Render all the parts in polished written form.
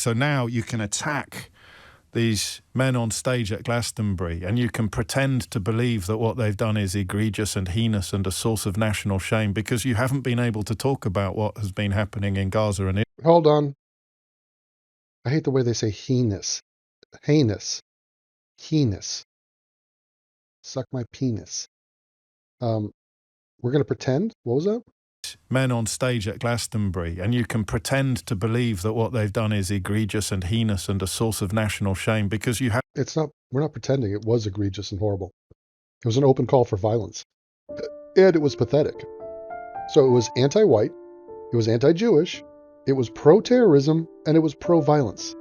So now you can attack these men on stage at Glastonbury and you can pretend to believe that what they've done is egregious and heinous and a source of national shame because you haven't been able to talk about what has been happening in Gaza and Hold on. I hate the way they say heinous. Heinous. Heinous. Suck my penis. We're going to pretend? What was that? men on stage at Glastonbury and you can pretend to believe that what they've done is egregious and heinous and a source of national shame because you have... It's not, we're not pretending. It was egregious and horrible. It was an open call for violence. And it was pathetic. So it was anti-white, it was anti-Jewish, it was pro-terrorism, and it was pro-violence.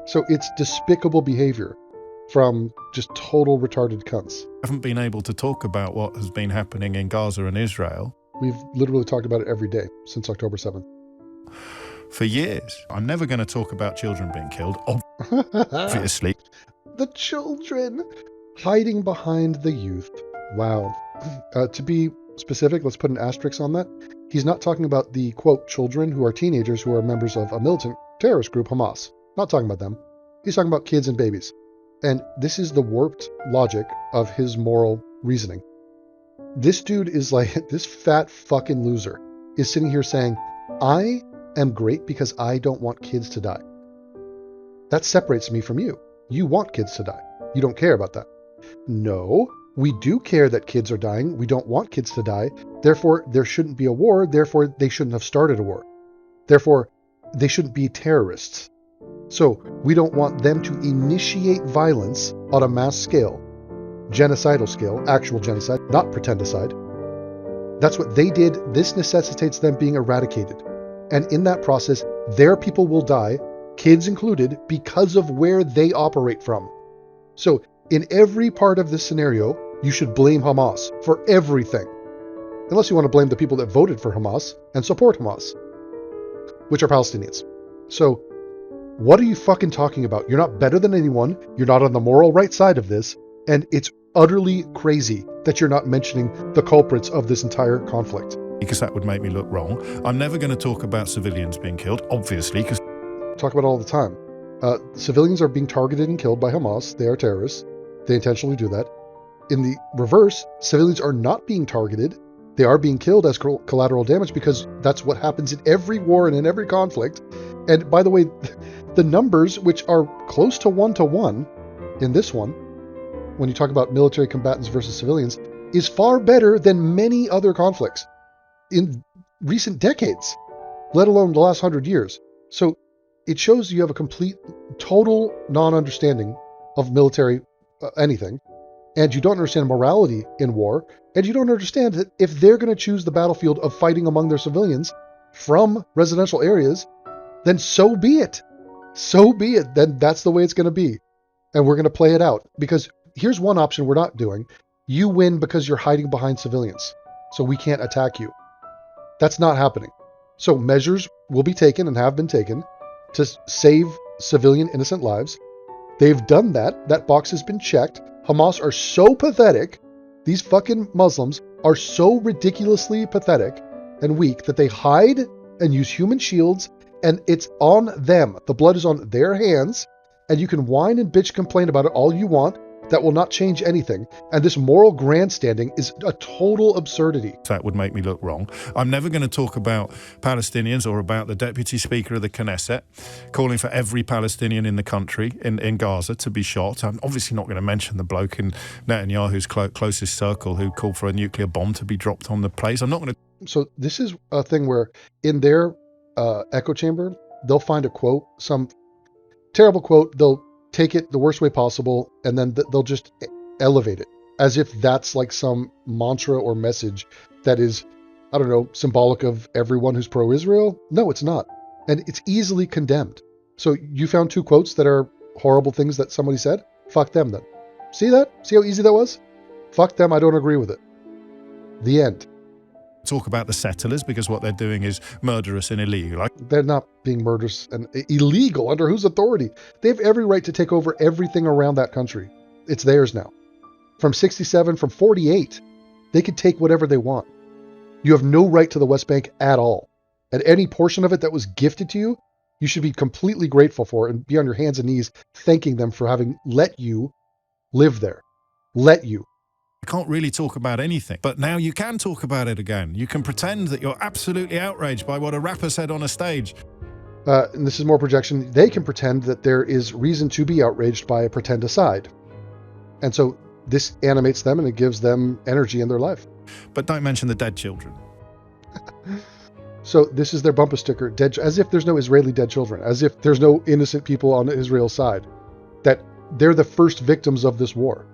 So it's despicable behavior from just total retarded cunts. Haven't been able to talk about what has been happening in Gaza and Israel. We've literally talked about it every day since October 7th. For years. I'm never going to talk about children being killed, obviously. The children hiding behind the youth. Wow. To be specific, let's put an asterisk on that. He's not talking about the, quote, children who are teenagers who are members of a militant terrorist group, Hamas. Not talking about them. He's talking about kids and babies. And this is the warped logic of his moral reasoning. This dude is like, this fat fucking loser is sitting here saying, I am great because I don't want kids to die. That separates me from you. You want kids to die. You don't care about that. No, we do care that kids are dying. We don't want kids to die. Therefore, there shouldn't be a war. Therefore, they shouldn't have started a war. Therefore, they shouldn't be terrorists. So we don't want them to initiate violence on a mass scale, genocidal scale, actual genocide, not pretendicide. That's what they did. This necessitates them being eradicated. And in that process, their people will die, kids included, because of where they operate from. So in every part of this scenario, you should blame Hamas for everything. Unless you want to blame the people that voted for Hamas and support Hamas, which are Palestinians. So what are you fucking talking about? You're not better than anyone. You're not on the moral right side of this. And it's utterly crazy that you're not mentioning the culprits of this entire conflict. Because that would make me look wrong. I'm never going to talk about civilians being killed, obviously, because... Talk about it all the time. Civilians are being targeted and killed by Hamas. They are terrorists. They intentionally do that. In the reverse, civilians are not being targeted. They are being killed as collateral damage because that's what happens in every war and in every conflict. And by the way, the numbers, which are close to 1-to-1 in this one, when you talk about military combatants versus civilians, is far better than many other conflicts in recent decades, let alone the last 100 years. So it shows you have a complete, total non-understanding of military anything, and you don't understand morality in war, and you don't understand that if they're going to choose the battlefield of fighting among their civilians from residential areas, then so be it. So be it. Then that's the way it's going to be. And we're going to play it out. Because here's one option we're not doing. You win because you're hiding behind civilians, so we can't attack you. That's not happening. So measures will be taken and have been taken to save civilian innocent lives. They've done that. That box has been checked. Hamas are so pathetic. These fucking Muslims are so ridiculously pathetic and weak that they hide and use human shields, and it's on them. The blood is on their hands, and you can whine and bitch complain about it all you want. That will not change anything. And this moral grandstanding is a total absurdity. That would make me look wrong. I'm never going to talk about Palestinians or about the Deputy Speaker of the Knesset calling for every Palestinian in the country, in Gaza, to be shot. I'm obviously not going to mention the bloke in Netanyahu's closest circle who called for a nuclear bomb to be dropped on the place. I'm not going to... So this is a thing where in their echo chamber, they'll find a quote, some terrible quote, they'll take it the worst way possible, and then they'll just elevate it as if that's like some mantra or message that is, I don't know, symbolic of everyone who's pro-Israel. No, it's not. And it's easily condemned. So you found two quotes that are horrible things that somebody said? Fuck them then. See that? See how easy that was? Fuck them, I don't agree with it. The end. Talk about the settlers because what they're doing is murderous and illegal. They're not being murderous and illegal. Under whose authority? They have every right to take over everything around that country. It's theirs now. From 67, from 48, they could take whatever they want. You have no right to the West Bank at all. And any portion of it that was gifted to you You should be completely grateful for it and be on your hands and knees thanking them for having let you live there. Let you. I can't really talk about anything, but now you can talk about it again. You can pretend that you're absolutely outraged by what a rapper said on a stage. And this is more projection. They can pretend that there is reason to be outraged by a pretend aside. And so this animates them and it gives them energy in their life. But don't mention the dead children. So this is their bumper sticker, dead, as if there's no Israeli dead children, as if there's no innocent people on Israel's side, that they're the first victims of this war.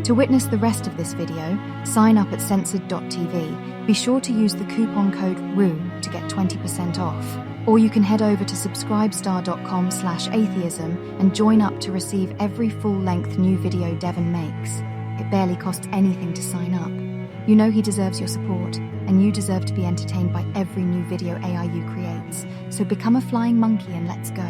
To witness the rest of this video, sign up at censored.tv. Be sure to use the coupon code ROOM to get 20% off. Or you can head over to subscribestar.com/atheism and join up to receive every full-length new video Devon makes. It barely costs anything to sign up. You know he deserves your support, and you deserve to be entertained by every new video AIU creates. So become a flying monkey and let's go.